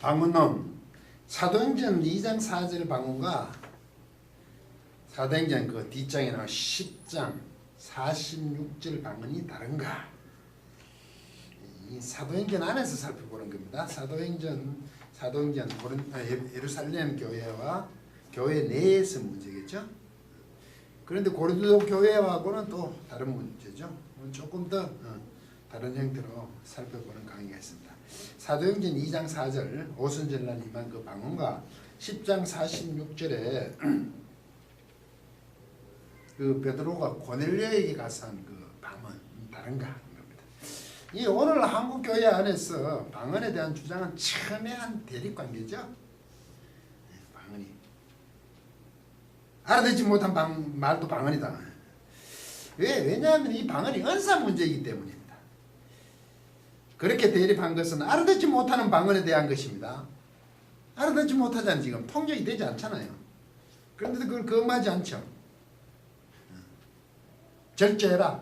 방언론 사도행전 2장 4절 방언과 사도행전 그 뒷장에 나온 10장 46절 방언이 다른가? 이 사도행전 안에서 살펴보는 겁니다. 사도행전 예루살렘 교회와 교회 내에서 문제겠죠. 그런데 고린도 교회하고는 또 다른 문제죠. 조금 더 다른 형태로 살펴보는 강의가 있습니다. 사도행전 2장 4절 오순절날 임한 그 방언과 10장 46절에 그 베드로가 고넬료에게 가서 한 그 방언 다른가 하는 겁니다. 이 오늘 한국 교회 안에서 방언에 대한 주장은 첨예한 대립관계죠. 방언이 알아듣지 못한 말도 방언이다. 왜냐하면 이 방언이 은사 문제이기 때문입니다. 그렇게 대립한 것은 알아듣지 못하는 방언에 대한 것입니다. 알아듣지 못하잖아요. 지금 통역이 되지 않잖아요. 그런데 그걸 거부하지 않죠. 절제해라.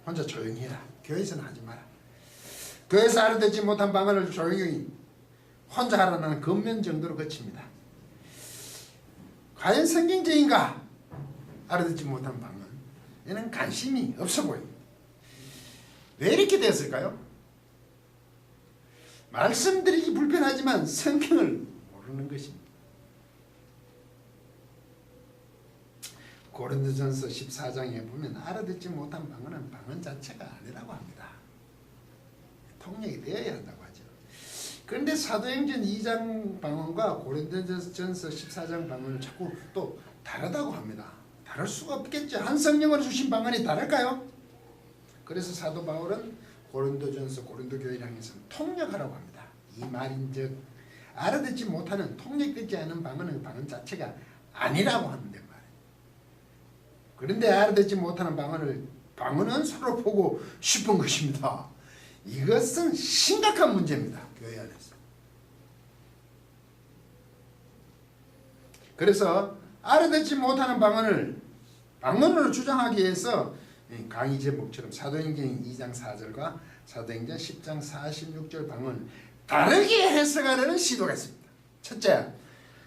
혼자 조용히 해라. 교회에서는 하지 마라. 교회에서 알아듣지 못한 방언을 조용히 혼자 하라는 권면 정도로 거칩니다. 과연 성경적인가? 알아듣지 못한 방언. 얘는 관심이 없어 보입니다. 왜 이렇게 되었을까요? 말씀드리기 불편하지만 성경을 모르는 것입니다. 고린도전서 14장에 보면 알아듣지 못한 방언은 방언 자체가 아니라고 합니다. 통역이 되어야 한다고 하죠. 그런데 사도행전 2장 방언과 고린도전서 14장 방언을 자꾸 또 다르다고 합니다. 다를 수가 없겠죠. 한 성령으로 주신 방언이 다를까요? 그래서 사도 바울은 고린도전서 고린도 교회를 향해서 통역하라고 합니다. 이 말인즉 알아듣지 못하는 통역되지 않은 방언은 방언 자체가 아니라고 하는데 말이에요. 그런데 알아듣지 못하는 방언은 서로 보고 싶은 것입니다. 이것은 심각한 문제입니다. 교회 안에서. 그래서 알아듣지 못하는 방언으로 주장하기 위해서 강의 제목처럼 사도행전 2장 4절과 사도행전 10장 46절 방언을 다르게 해석하려는 시도가 있습니다. 첫째,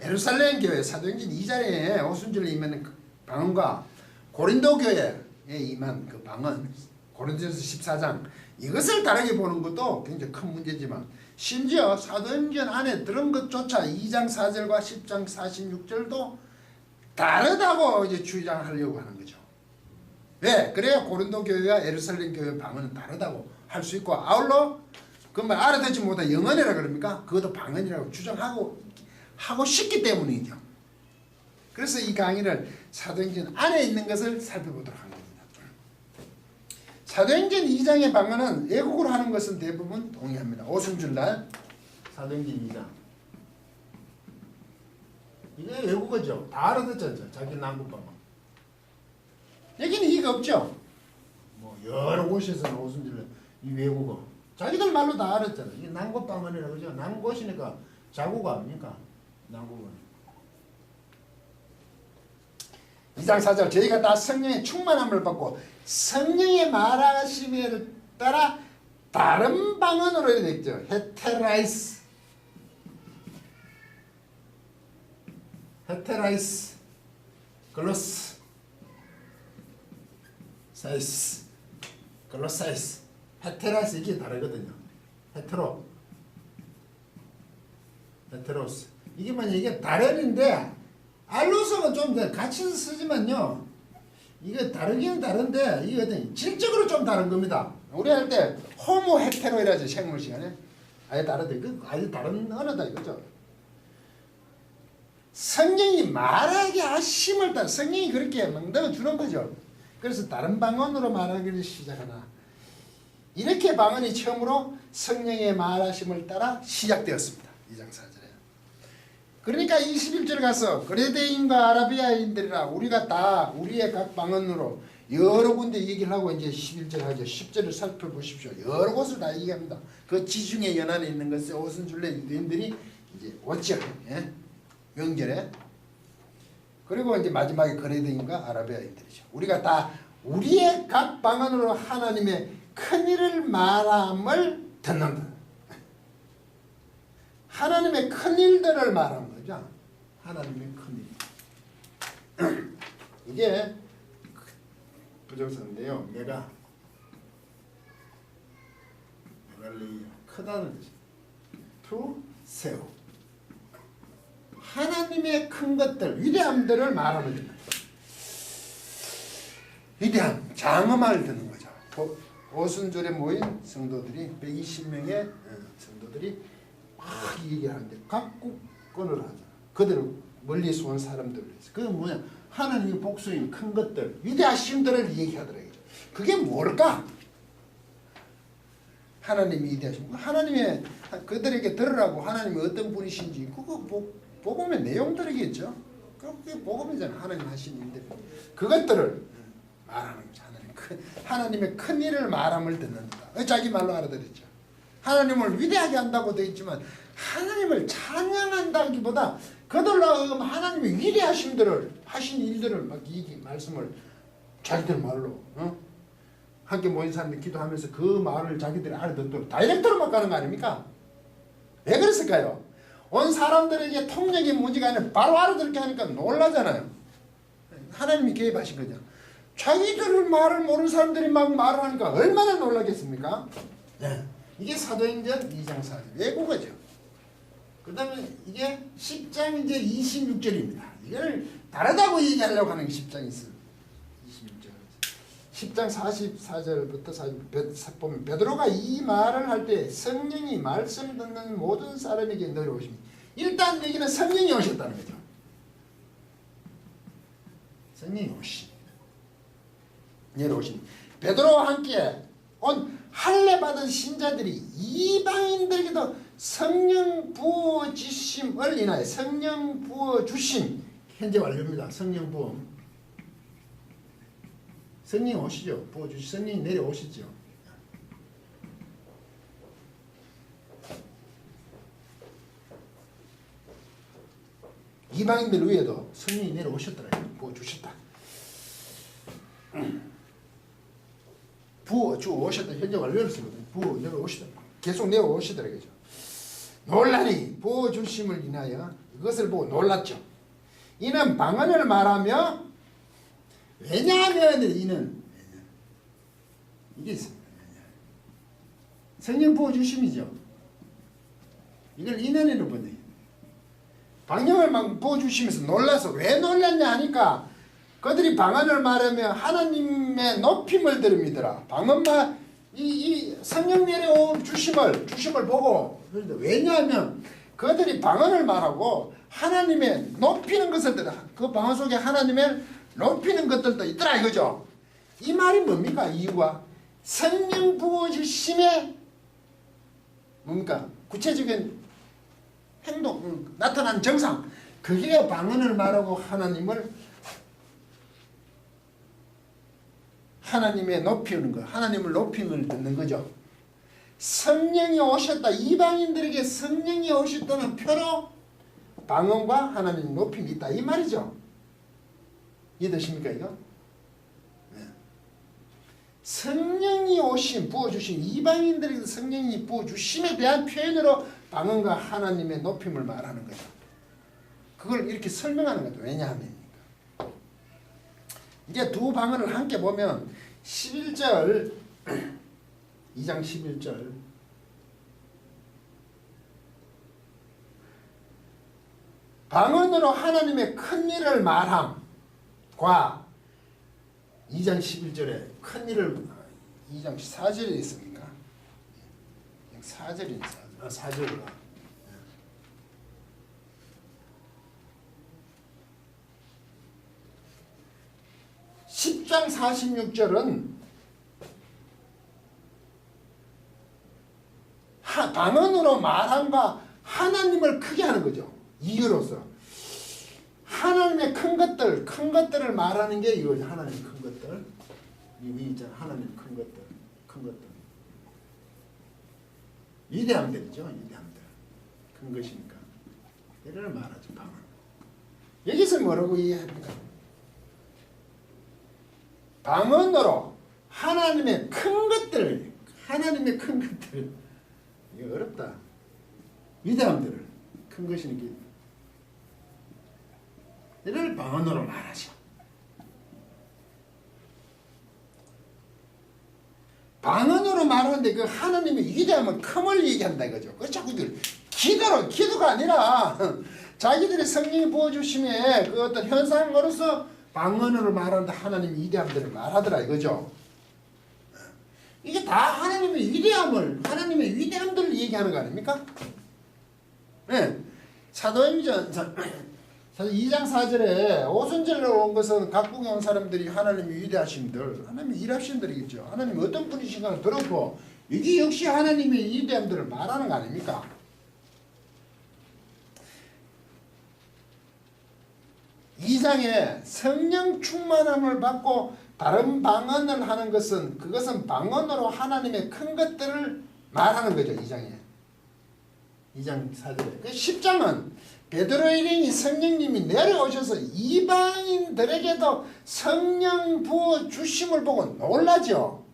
예루살렘 교회 사도행전 2장에 오순절에 임하는 방언과 고린도 교회에 임한 그 방언 고린도전서 14장 이것을 다르게 보는 것도 굉장히 큰 문제지만 심지어 사도행전 안에 들은 것조차 2장 4절과 10장 46절도 다르다고 이제 주장하려고 하는 거죠. 왜? 그래야 고린도 교회와 예루살렘 교회 방언은 다르다고 할 수 있고 아울러 그 말 알아듣지 못한 영언이라 그럽니까? 그것도 방언이라고 주장하고 싶기 때문이죠. 그래서 이 강의를 사도행전 안에 있는 것을 살펴보도록 합니다. 사도행전 2장의 방언은 애국으로 하는 것은 대부분 동의합니다. 오순절날 사도행전 2장 이게 외국어죠. 다 알아듣죠. 자기 남국 방언. 여기는 이게 없죠. 뭐 여러 곳에서는 오순절날 이 외국어 자기들 말로 다 알았잖아. 이게 남국 방언이라고 그러죠. 남곳이니까 자국 아닙니까? 남국은 2장 4절 저희가 다 성령의 충만함을 받고 성령의 말하심에 따라 다른 방언으로 되죠. 헤테라이스 글로스 사이스 글로사이스 헤테라이스 이게 다르거든요. 헤테로스 이게 뭐냐 이게 다른인데 알로서가 좀 더 같이 쓰지만요. 이게 다르긴 다른데 이게 어떤 질적으로 좀 다른 겁니다. 우리 할 때 호모 헤테로이라죠. 생물 시간에 아예 다르대. 그 아예 다른 언어다 이거죠. 성령이 말하게 하심을 따라 성령이 그렇게 만들어 주는 거죠. 그래서 다른 방언으로 말하기를 시작하나 이렇게 방언이 처음으로 성령의 말하심을 따라 시작되었습니다. 2장 4절에. 그러니까 21절 가서 그레데인과 아라비아인들이라 우리가 다 우리의 각 방언으로 여러 군데 얘기를 하고 이제 11절 하죠. 10절을 살펴보십시오. 여러 곳을 다 얘기합니다. 그 지중해 연안에 있는 것을 오순절날 유대인들이 이제 왔죠. 예? 명절에. 그리고 이제 마지막에 그레데인과 아라비아인들이죠. 우리가 다 우리의 각 방언으로 하나님의 큰 일을 말함을 듣는다. 하나님의 큰 일들을 말하는 거죠. 하나님의 큰 일. 이게 부정사인데요. 메갈레이어 크다는 뜻. 투 세우. 하나님의 큰 것들, 위대함들을 말하는 겁니다. 위대함, 장엄함을 듣는 거죠. 오순절에 모인 성도들이 120명의 성도들이 막 얘기하는데 각국권을 하잖아. 그들을 멀리서 온 사람들을 해서 그게 뭐냐? 하나님의 복수인 큰 것들, 위대하심들을 얘기하더라고요. 그게 뭘까? 하나님이 위대하신 거. 하나님의 그들에게 들으라고 하나님이 어떤 분이신지 그거 복음의 내용들이겠죠. 그게 복음이잖아. 하나님 하신 일들. 그것들을 말하는 거죠. 하나님의 큰 일을 말함을 듣는다. 자기 말로 알아들었죠. 하나님을 위대하게 한다고 되어 있지만 하나님을 찬양한다기보다 그들로 하나님의 위대하심들을 하신 일들을 막 말씀을 자기들 말로 함께 모인 사람들이 기도하면서 그 말을 자기들이 알아듣도록 다이렉트로 막 가는 거 아닙니까? 왜 그랬을까요? 온 사람들에게 통역의 문제가 아니라 바로 알아듣게 하니까 놀라잖아요. 하나님이 개입하신 거죠. 자기들 말을 모르는 사람들이 막 말을 하니까 얼마나 놀라겠습니까? 네. 이게 사도행전 2장 4절 외국어죠. 그 다음에 이게 10장 이제 26절입니다. 이걸 다르다고 얘기하려고 하는 게 10장 있어요. 26절. 10장 44절부터 40 보면 베드로가 이 말을 할 때 성령이 말씀 듣는 모든 사람에게 내려오십니다. 일단 여기는 성령이 오셨다는 거죠. 성령이 오십니다. 내려오십니다. 베드로와 함께 온 할례 받은 신자들이 이방인들에게도 성령 부어 주심을 인하여 성령 부어 주심 현재 완료입니다. 성령 부어 성령이 오시죠. 부어 주시 성령이 내려오시죠. 이방인들 위에도 성령이 내려오셨더라고요. 부어 주셨다. 부어 주 오셨다. 현재 완료를 쓰거든요. 부어 내려오시다. 계속 내려오시더라고요. 놀라니 부어 주심을 인하여 이것을 보고 놀랐죠. 이는 방언을 말하며 왜냐하면 이는 이게 있습니다. 성령 부어 주심이죠. 이걸 인연으로 보내요. 방언을 막 부어 주시면서 놀라서 왜 놀랐냐 하니까 그들이 방언을 말하며 하나님의 높임을 들음이더라. 방언만 이 성령 내려온 주심을 보고 왜냐하면 그들이 방언을 말하고 하나님의 높이는 것을 들어. 그 방언 속에 하나님의 높이는 것들도 있더라 이거죠. 이 말이 뭡니까? 이유가 성령 부어주심에 뭡니까? 구체적인 행동 나타난 정상 그게 방언을 말하고 하나님의 높이는 거, 하나님을 높임을 듣는 거죠. 성령이 오셨다. 이방인들에게 성령이 오셨다는 표로 방언과 하나님 높임이 있다. 이 말이죠. 이해되십니까 이거? 네. 성령이 오심, 부어주심, 이방인들에게 성령이 부어주심에 대한 표현으로 방언과 하나님의 높임을 말하는 거죠. 그걸 이렇게 설명하는 거죠. 왜냐하면 이제 두 방언을 함께 보면 11절 2장 11절 방언으로 하나님의 큰 일을 말함과 2장 11절에 큰 일을 2장 4절에 있습니까? 4절이 4절이가 10장 46절은 방언으로 말함과 하나님을 크게 하는 거죠. 이유로서 하나님의 큰 것들을 말하는 게 이거죠. 하나님의 큰 것들 이 있잖아. 하나님의 큰 것들 위대함들이죠. 위대함들 큰 것이니까 이를 말하죠. 방언. 여기서 뭐라고 이해합니까? 방언으로 하나님의 큰 것들 이게 어렵다. 위대함들을 큰 것이니까 이를 방언으로 말하죠. 방언으로 말하는데 그 하나님의 위대함은 큼을 얘기한다 이거죠. 그 자꾸들 기도가 아니라 자기들의 성령이 부어주심에 그 어떤 현상으로서 방언으로 말하는데 하나님의 위대함들을 말하더라 이거죠. 이게 다 하나님의 하나님의 위대함들을 얘기하는 거 아닙니까? 네. 사도행전 2장 4절에 오순절로 온 것은 각국에 온 사람들이 하나님의 위대하심들, 하나님의 일하심들이겠죠. 하나님이 어떤 분이신가를 들었고 이게 역시 하나님의 위대함들을 말하는 거 아닙니까? 이 장에 성령 충만함을 받고 다른 방언을 하는 것은 그것은 방언으로 하나님의 큰 것들을 말하는 거죠. 2장에 2장 4절에 10장은 베드로의 일행이 성령님이 내려오셔서 이방인들에게도 성령 부어 주심을 보고 놀라죠.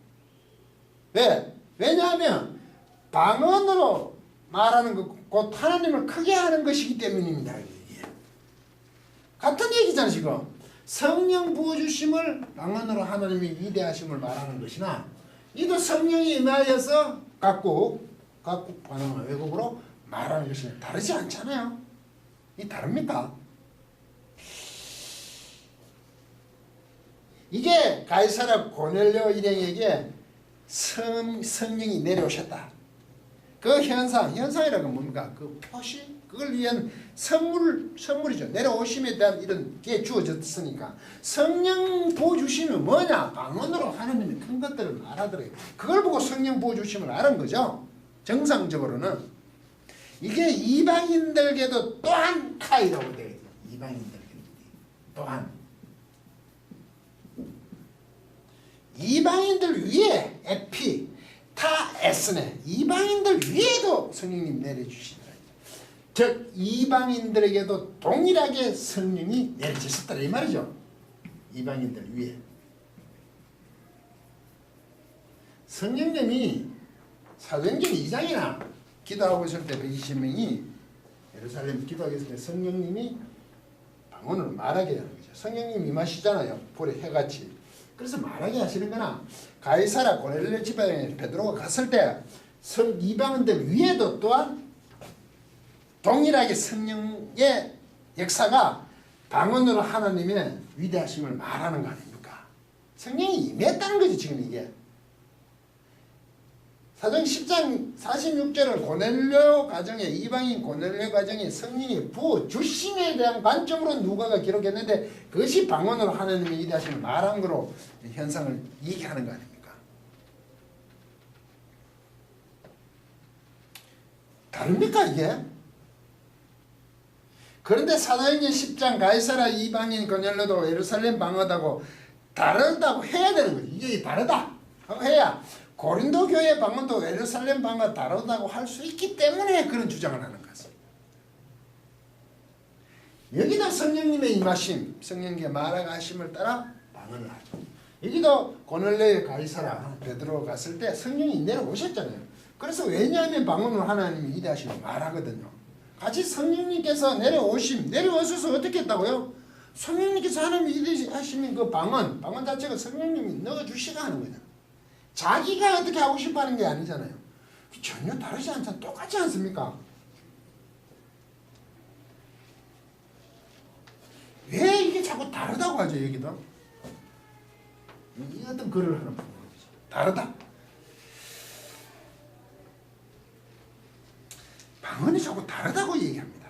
왜? 왜냐하면 방언으로 말하는 것 곧 하나님을 크게 하는 것이기 때문입니다. 같은 얘기잖아 지금. 성령 부어주심을 방언으로 하나님의 위대하심을 말하는 것이나 이도 성령이 임하여서 각국 방언 외국으로 말하는 것이 다르지 않잖아요. 이 다릅니까? 이게 가이사랴 고넬료 일행에게 성령이 내려오셨다. 그 현상이라는 건 뭡니까? 그 표시, 그걸 위한 선물이죠. 내려오심에 대한 이런 게 주어졌으니까. 성령 부어주심은 뭐냐? 방언으로 하나님의 큰 것들을 말하더래요. 그걸 보고 성령 부어주심을 알은 거죠. 정상적으로는. 이게 이방인들에게도 또한 카이라고 되어 있어요. 이방인들에게도 또한. 이방인들 위에 에피, 타, 에스네. 이방인들 위에도 성령님 내려주시더라. 즉 이방인들에게도 동일하게 성령이 내려주셨더라 이 말이죠. 이방인들 위에. 성령님이 사도행전 2장이나 기도하고 있을 때 120명이 예루살렘 기도하고 있을 때 성령님이 방언을 말하게 하는 거죠. 성령님이 임하시잖아요. 볼에 해같이. 그래서 말하게 하시는 거나 가이사랴 고넬료 집에 베드로가 갔을 때 이방인들 위에도 또한 동일하게 성령의 역사가 방언으로 하나님의 위대하심을 말하는 거 아닙니까? 성령이 임했다는 거지 지금 이게. 사도행 10장 46절은 고넬료 가정에 이방인 고넬료 가정에 성령이 부어주심에 대한 관점으로 누가가 기록했는데 그것이 방언으로 하나님의 위대하심을 말한 거로 현상을 얘기하는 거 아닙니까? 다릅니까 이게? 그런데 사도행전 10장 가이사랴 이방인 고넬료도 예루살렘 방언하고 다르다고 해야 되는 거지. 이게 다르다 하고 해야 고린도 교회 방언도 예루살렘 방언과 다르다고 할 수 있기 때문에 그런 주장을 하는 것입니다. 여기도 성령님의 임하심, 성령님의 말하심을 따라 방언을 하죠. 여기도 고넬료의 가이사랴 베드로 갔을 때 성령이 내려오셨잖아요. 그래서 왜냐하면 방언으로 하나님이 위대하심을 말하거든요. 같이 성령님께서 내려오셔서 어떻게 했다고요? 성령님께서 하나님이 위대하시면 그 방언 자체가 성령님이 넣어주시가 하는 거잖아요. 자기가 어떻게 하고 싶어 하는 게 아니잖아요. 전혀 다르지 않잖아요. 똑같지 않습니까? 왜 이게 자꾸 다르다고 하죠, 여기도? 이 어떤 글을 하는 방법이죠. 다르다. 방언이 자꾸 다르다고 얘기합니다.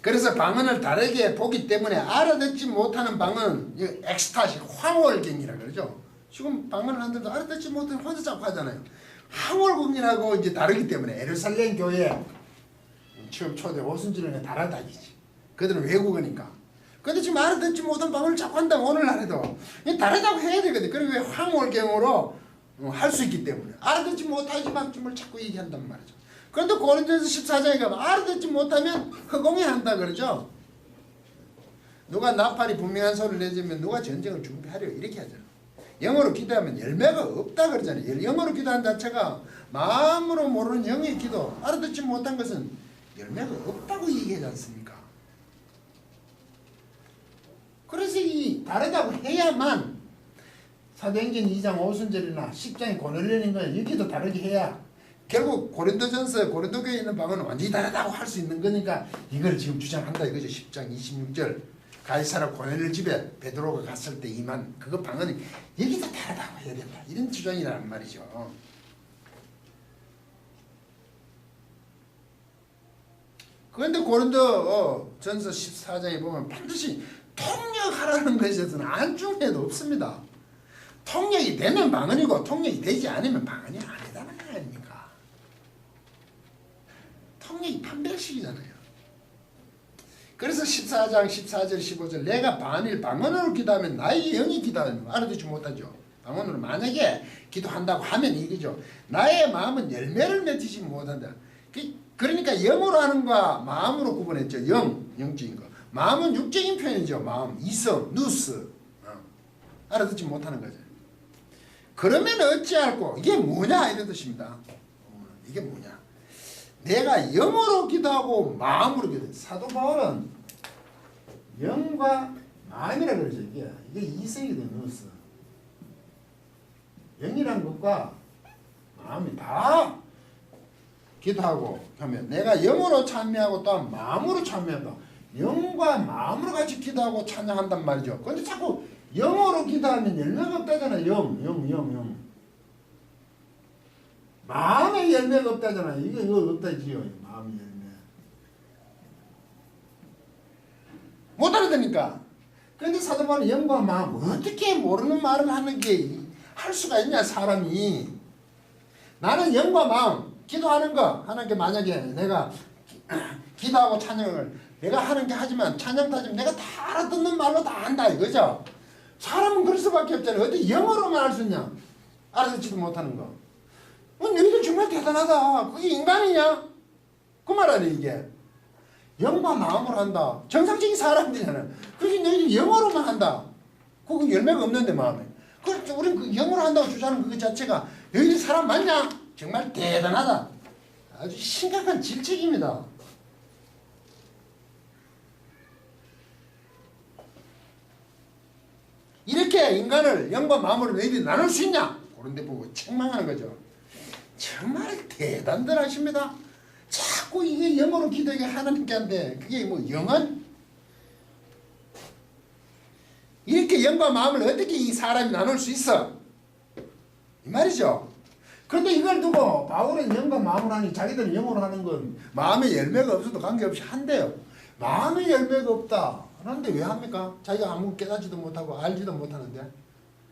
그래서 방언을 다르게 보기 때문에 알아듣지 못하는 방언은 엑스타시, 황홀경이라 그러죠. 지금 방언을 하는데도 알아듣지 못하는 혼자 자꾸 하잖아요. 황홀경이라고 이제 다르기 때문에 예루살렘 교회 처음 초대 오순절에는 다르다기지. 그들은 외국어니까. 근데 지금 알아듣지 못한 방언을 자꾸 한다고 오늘날 해도 다르다고 해야 되거든. 그리고 왜 황홀경으로 할 수 있기 때문에 알아듣지 못하지만 뭘 자꾸 얘기한단 말이죠. 그런데 고린도서 14장에 가면 알아듣지 못하면 허공에 한다 그러죠. 누가 나팔이 분명한 소리를 내주면 누가 전쟁을 준비하려 이렇게 하잖아요. 영어로 기도하면 열매가 없다 그러잖아요. 영어로 기도한 자체가 마음으로 모르는 영의 기도 알아듣지 못한 것은 열매가 없다고 얘기하지 않습니까? 그래서 이 다르다고 해야만 사도행전 2장 오순절이나 10장의 고넬료인가 여기도 다르게 해야 결국 고린도전서 고린도교에 있는 방언은 완전히 다르다고 할 수 있는 거니까 이걸 지금 주장한다 이거죠. 10장 26절 가이사라 고넬료 집에 베드로가 갔을 때 임한 그거 방언이 여기도 다르다고 해야 된다 이런 주장이라는 말이죠. 그런데 고린도 전서 14장에 보면 반드시 통역하라는 것에서는 안중에도 없습니다. 통역이 되면 방언이고 통역이 되지 않으면 방언이 아니다는 거 아닙니까? 통역이 판별식이잖아요. 그래서 14장 14절 15절 내가 반일 방언으로 기도하면 나의 영이 기도하는 거 알아듣지 못하죠. 방언으로 만약에 기도한다고 하면 이거죠. 나의 마음은 열매를 맺지 못한다. 그러니까 영으로 하는 거와 마음으로 구분했죠. 영적인 거. 마음은 육적인 표현이죠. 마음, 이성, 누스. 알아듣지 못하는 거죠. 그러면 어찌할꼬? 이게 뭐냐 이런 뜻입니다. 이게 뭐냐? 내가 영으로 기도하고 마음으로 기도해. 사도 바울은 영과 마음이라 그러죠. 이게 이성이든 누스. 영이란 것과 마음이 다 기도하고 하면 내가 영으로 찬미하고 또한 마음으로 찬미한다. 영과 마음으로 같이 기도하고 찬양한단 말이죠. 근데 자꾸 영어로 기도하면 열매가 없다잖아. 영. 마음의 열매가 없다잖아. 이거 없다지요. 마음의 열매. 못 알아듣니까. 그런데 사도 바울은 영과 마음 어떻게 모르는 말을 하는 게 할 수가 있냐 사람이. 나는 영과 마음 기도하는 거 하는 게 만약에 내가 기도하고 찬양을 내가 하는 게 하지만 찬양 다지면 내가 다 알아듣는 말로 다 한다 이거죠. 사람은 그럴 수밖에 없잖아요. 어떻게 영어로만 할 수 있냐? 알아듣지도 못하는 거. 너희들 정말 대단하다. 그게 인간이냐? 그 말 아니야 이게. 영과 마음으로 한다. 정상적인 사람들이잖아. 그래서 너희들 영어로만 한다. 그거 열매가 없는데 마음에. 그렇죠. 우린 그 영어로 한다고 주장하는 그 자체가 너희들 사람 맞냐? 정말 대단하다. 아주 심각한 질책입니다. 이렇게 인간을 영과 마음으로 너희들이 나눌 수 있냐? 그런 데 보고 책망하는 거죠. 정말 대단들 하십니다. 자꾸 이게 영어로 기도하게 하나님께 한데 그게 뭐 영은? 이렇게 영과 마음을 어떻게 이 사람이 나눌 수 있어? 이 말이죠. 그런데 이걸 두고 바울은 영과 마음으로 하니 자기들은 영어로 하는 건 마음의 열매가 없어도 관계없이 한대요. 마음의 열매가 없다. 그런데 왜 합니까? 자기가 아무 깨닫지도 못하고 알지도 못하는데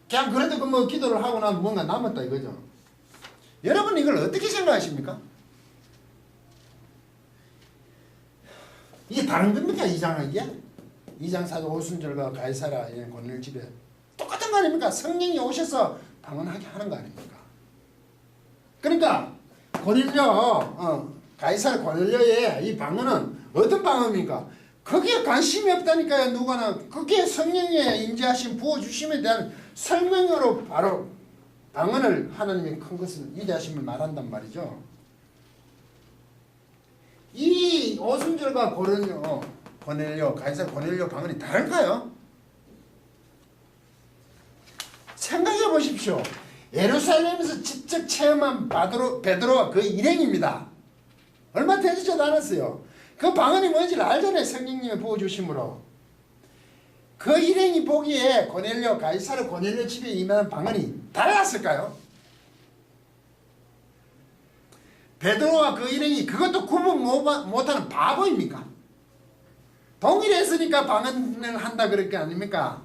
그냥 그래도 그 뭐 기도를 하고 나면 뭔가 남았다 이거죠. 여러분 이걸 어떻게 생각하십니까? 이게 다른 겁니까? 2장은 이게? 2장 4절 오순절과 가이사라 고넬료 집에 똑같은 거 아닙니까? 성령이 오셔서 방언하게 하는 거 아닙니까? 그러니까 고넬료 가이사라 고넬료의 이 방언은 어떤 방언입니까? 거기에 관심이 없다니까요. 누구나 그게 성령의 임재하심 부어주심에 대한 설명으로 바로 방언을 하나님의 큰 것을 위대하심을 말한단 말이죠. 이 오순절과 고넬료 가이사라 고넬료 방언이 다른가요? 생각해 보십시오. 예루살렘에서 직접 체험한 베드로와 그 일행입니다. 얼마 되지도 않았어요. 그 방언이 뭔지를 알잖아요. 성령님의 부어주심으로. 그 일행이 보기에 가이사라 고넬료 집에 임하는 방언이 달랐을까요? 베드로와 그 일행이 그것도 구분 못하는 바보입니까? 동일했으니까 방언을 한다 그럴 게 아닙니까?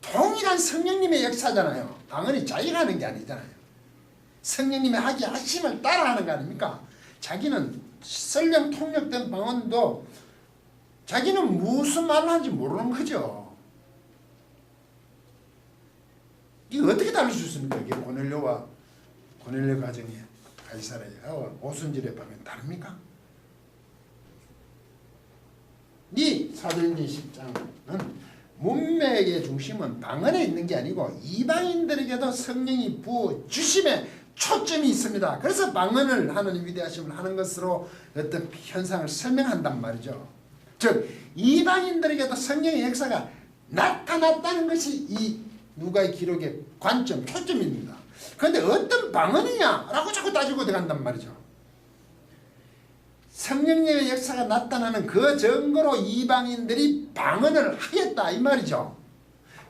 동일한 성령님의 역사잖아요. 방언이 자기가 하는 게 아니잖아요. 성령님의 하심을 따라하는 거 아닙니까? 자기는 설령 통역된 방언도 자기는 무슨 말을 하는지 모르는 거죠. 이게 어떻게 다를 수 있습니까? 이게 고넬료 가정에 가이사라에 오순절에 방언이 다릅니까? 이 사도행전 10장은 문맥의 중심은 방언에 있는 게 아니고 이방인들에게도 성령이 부어 주심에 초점이 있습니다. 그래서 방언을 하는 위대하심을 하는 것으로 어떤 현상을 설명한단 말이죠. 즉 이방인들에게도 성령의 역사가 나타났다는 것이 이 누가의 기록의 관점, 초점입니다. 그런데 어떤 방언이냐라고 자꾸 따지고 들어간단 말이죠. 성령의 역사가 나타나는 그 증거로 이방인들이 방언을 하였다 이 말이죠.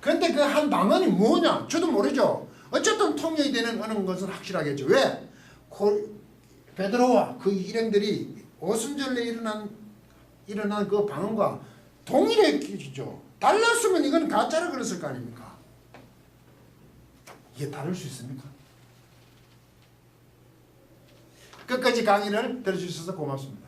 그런데 그 한 방언이 뭐냐? 저도 모르죠. 어쨌든 통역이 되는 어느 것은 확실하겠죠. 왜? 베드로와 그 일행들이 오순절에 일어난 그 방언과 동일했겠죠. 달랐으면 이건 가짜라 그랬을 거 아닙니까? 이게 다를 수 있습니까? 끝까지 강의를 들어주셔서 고맙습니다.